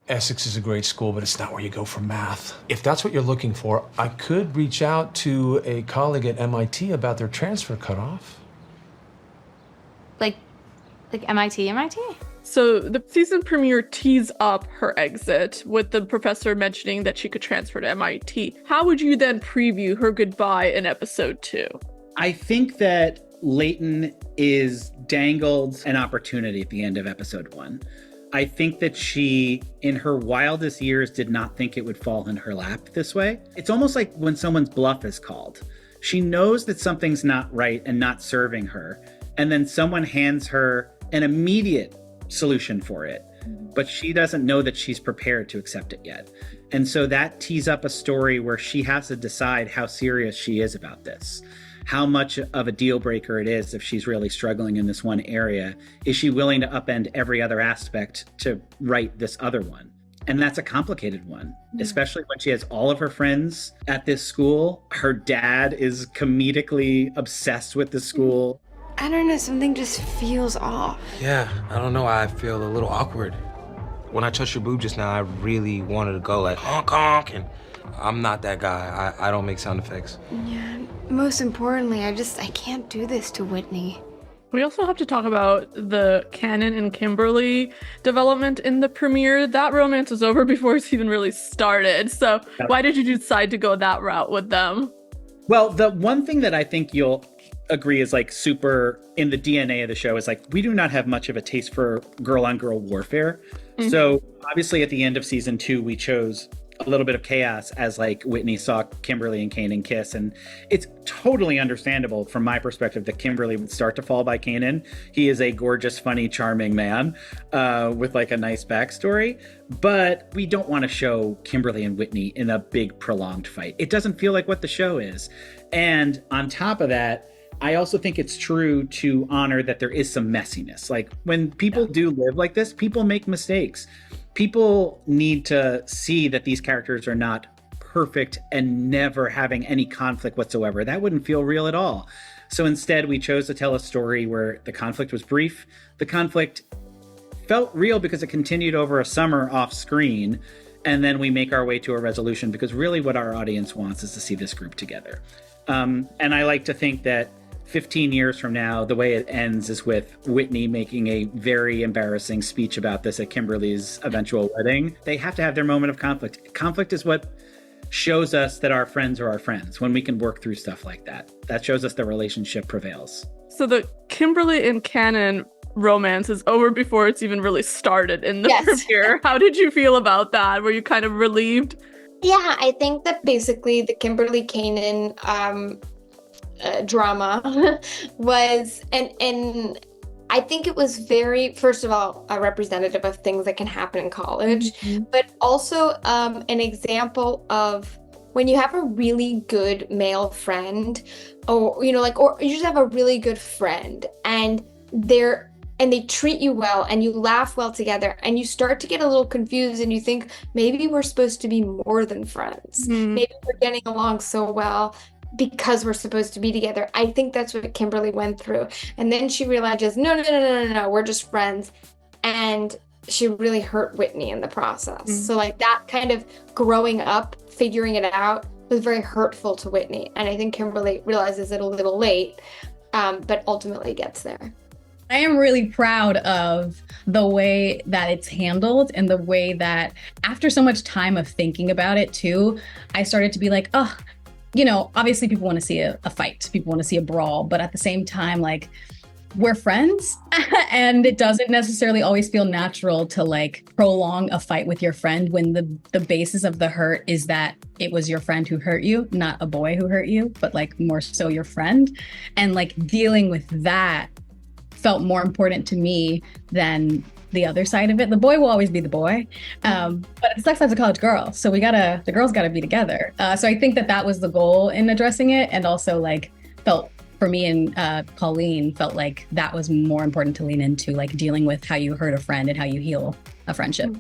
Essex is a great school, but it's not where you go for math. If that's what you're looking for, I could reach out to a colleague at MIT about their transfer cutoff. Like MIT? So the season premiere tees up her exit with the professor mentioning that she could transfer to MIT. How would you then preview her goodbye in episode 2? I think that Leighton is dangled an opportunity at the end of episode 1. I think that she, in her wildest years, did not think it would fall in her lap this way. It's almost like when someone's bluff is called. She knows that something's not right and not serving her, and then someone hands her an immediate solution for it, but she doesn't know that she's prepared to accept it yet. And so that tees up a story where she has to decide how serious she is about this. How much of a deal breaker it is if she's really struggling in this one area. Is she willing to upend every other aspect to right this other one? And that's a complicated one, especially when she has all of her friends at this school. Her dad is comedically obsessed with the school. I don't know, something just feels off. Yeah, I don't know, I feel a little awkward. When I touched your boob just now, I really wanted to go like honk honk, and I'm not that guy. I don't make sound effects. Yeah, most importantly, I can't do this to Whitney. We also have to talk about the Canaan and Kimberly development in the premiere. That romance is over before it's even really started. So why did you decide to go that route with them? Well, the one thing that I think you'll agree is like super in the DNA of the show is like, we do not have much of a taste for girl on girl warfare. Mm-hmm. So obviously at the end of season 2, we chose a little bit of chaos as like Whitney saw Kimberly and Canaan kiss. And it's totally understandable from my perspective that Kimberly would start to fall by Canaan. He is a gorgeous, funny, charming man with like a nice backstory. But we don't want to show Kimberly and Whitney in a big prolonged fight. It doesn't feel like what the show is. And on top of that, I also think it's true to honor that there is some messiness. Like when people do live like this, people make mistakes. People need to see that these characters are not perfect and never having any conflict whatsoever. That wouldn't feel real at all. So instead, we chose to tell a story where the conflict was brief. The conflict felt real because it continued over a summer off screen. And then we make our way to a resolution because really what our audience wants is to see this group together. And I like to think that 15 years from now, the way it ends is with Whitney making a very embarrassing speech about this at Kimberly's eventual wedding. They have to have their moment of conflict. Conflict is what shows us that our friends are our friends, when we can work through stuff like that. That shows us the relationship prevails. So the Kimberly and Canaan romance is over before it's even really started in the premiere. How did you feel about that? Were you kind of relieved? Yeah, I think that basically the Kimberly Canaan drama was, and I think it was very, first of all, a representative of things that can happen in college, but also an example of when you have a really good male friend, or you just have a really good friend, and they treat you well and you laugh well together and you start to get a little confused and you think maybe we're supposed to be more than friends. Maybe we're getting along so well because we're supposed to be together. I think that's what Kimberly went through. And then she realizes, no, we're just friends. And she really hurt Whitney in the process. So like that kind of growing up, figuring it out was very hurtful to Whitney. And I think Kimberly realizes it a little late, but ultimately gets there. I am really proud of the way that it's handled and the way that after so much time of thinking about it too, I started to be like, obviously people want to see a fight, people want to see a brawl, but at the same time, like, we're friends and it doesn't necessarily always feel natural to like prolong a fight with your friend when the basis of the hurt is that it was your friend who hurt you, not a boy who hurt you, but like more so your friend. And like dealing with that felt more important to me than the other side of it. The boy will always be the boy, but Sex Life's a college girl, so the girls gotta be together. So I think that was the goal in addressing it, and also like felt for me and Pauline felt like that was more important to lean into, like dealing with how you hurt a friend and how you heal a friendship.